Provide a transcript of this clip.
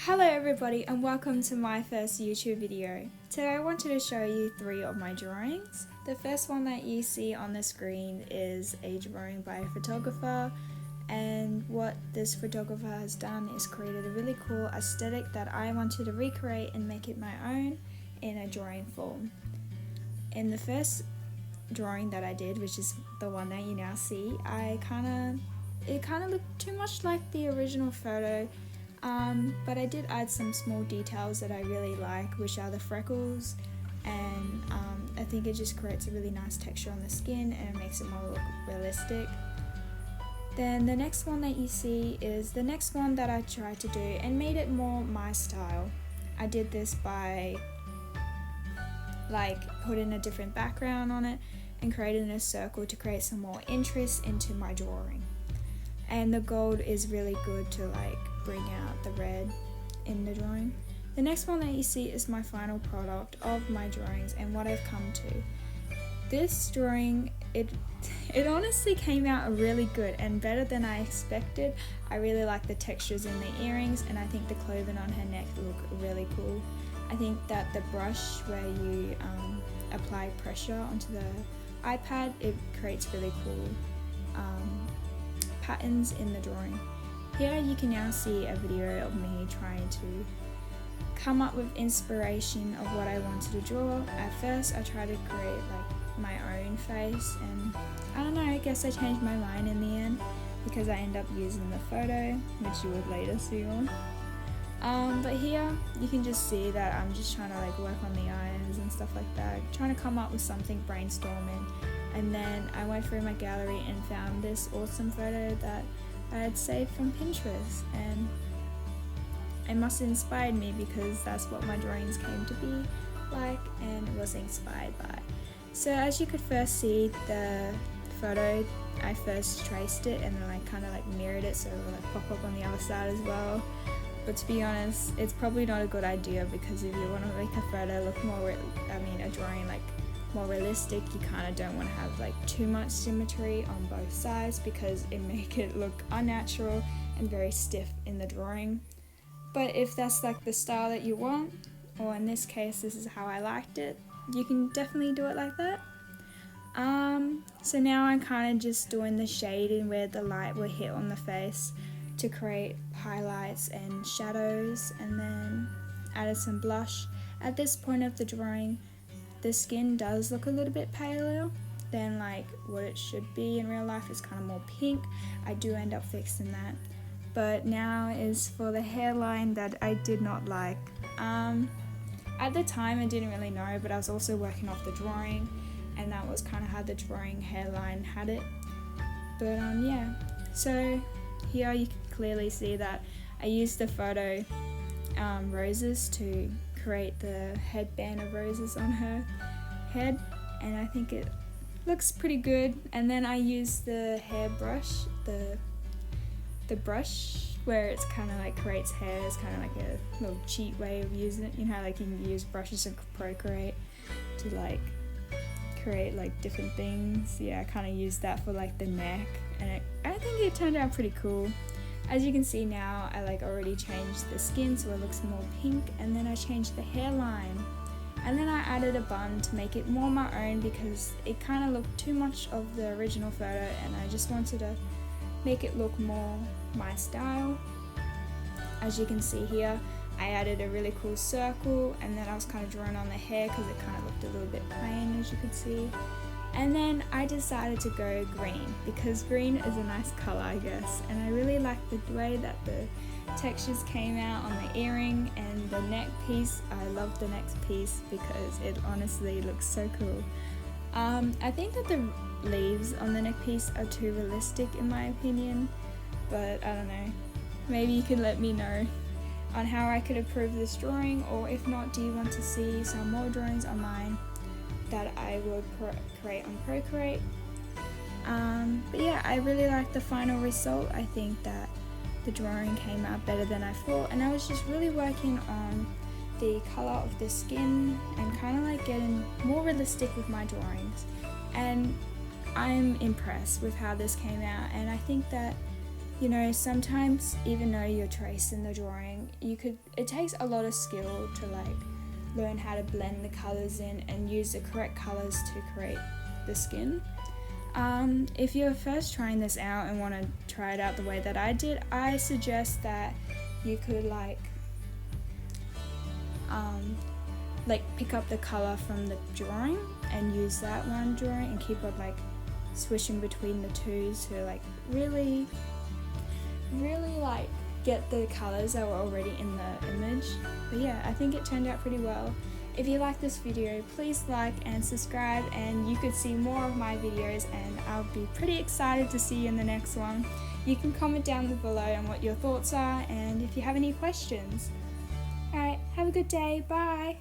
Hello everybody and welcome to my first YouTube video. Today I wanted to show you 3 of my drawings. The first one that you see on the screen is a drawing by a photographer, and what this photographer has done is created a really cool aesthetic that I wanted to recreate and make it my own in a drawing form. In the first drawing that I did, which is the one that you now see, it kind of looked too much like the original photo. But I did add some small details that I really like, which are the freckles, and I think it just creates a really nice texture on the skin and it makes it more look realistic. Then the next one that you see is the next one that I tried to do and made it more my style. I did this by putting a different background on it and creating a circle to create some more interest into my drawing. And the gold is really good to bring out the red in the drawing. The next one that you see is my final product of my drawings and what I've come to. This drawing, it honestly came out really good and better than I expected. I really like the textures in the earrings, and I think the clothing on her neck look really cool. I think that the brush where you apply pressure onto the iPad, it creates really cool patterns in the drawing. Here you can now see a video of me trying to come up with inspiration of what I wanted to draw. At first I tried to create my own face, and I don't know, I guess I changed my mind in the end because I end up using the photo, which you would later see on. But here you can just see that I'm just trying to work on the eyes and stuff like that, trying to come up with something, brainstorming. And then I went through my gallery and found this awesome photo that I had saved from Pinterest, and it must have inspired me because that's what my drawings came to be like and it was inspired by. So as you could first see the photo, I first traced it and then I kind of mirrored it so it would pop up on the other side as well. But to be honest, it's probably not a good idea, because if you want to make a photo look more, a drawing more realistic, you kind of don't want to have too much symmetry on both sides because it make it look unnatural and very stiff in the drawing. But if that's the style that you want, or in this case this is how I liked it, you can definitely do it like that. So now I'm kind of just doing the shading where the light will hit on the face to create highlights and shadows, and then added some blush. At this point of the drawing, the skin does look a little bit paler than what it should be in real life. It's kind of more pink. I do end up fixing that. But now is for the hairline that I did not like. At the time I didn't really know, but I was also working off the drawing, and that was kind of how the drawing hairline had it. But yeah, so here you can clearly see that I used the photo roses to create the headband of roses on her head, and I think it looks pretty good. And then I used the hairbrush, the brush where it's kind of creates hair. It's kind of a little cheat way of using it. You know how you can use brushes in Procreate to create different things. Yeah, I kind of used that for the neck, and I think it turned out pretty cool. As you can see now, I already changed the skin so it looks more pink, and then I changed the hairline, and then I added a bun to make it more my own because it kind of looked too much of the original photo, and I just wanted to make it look more my style. As you can see here, I added a really cool circle, and then I was kind of drawing on the hair because it kind of looked a little bit plain, as you could see. And then I decided to go green because green is a nice color, I guess, and I really like the way that the textures came out on the earring and the neck piece. I love the neck piece because it honestly looks so cool. I think that the leaves on the neck piece are too realistic in my opinion, but I don't know. Maybe you can let me know on how I could improve this drawing, or if not, do you want to see some more drawings on mine that I will create on Procreate. But yeah, I really like the final result. I think that the drawing came out better than I thought, and I was just really working on the color of the skin and kind of getting more realistic with my drawings, and I'm impressed with how this came out. And I think that You know, sometimes even though you're tracing the drawing, it takes a lot of skill to like learn how to blend the colours in and use the correct colours to create the skin. If you're first trying this out and want to try it out the way that I did, I suggest that you could like pick up the colour from the drawing and use that one drawing and keep on like switching between the two to like really like get the colours that were already in the image. But yeah, I think it turned out pretty well. If you like this video, please like and subscribe, and you could see more of my videos, and I'll be pretty excited to see you in the next one. You can comment down below on what your thoughts are and if you have any questions. Alright, have a good day, bye!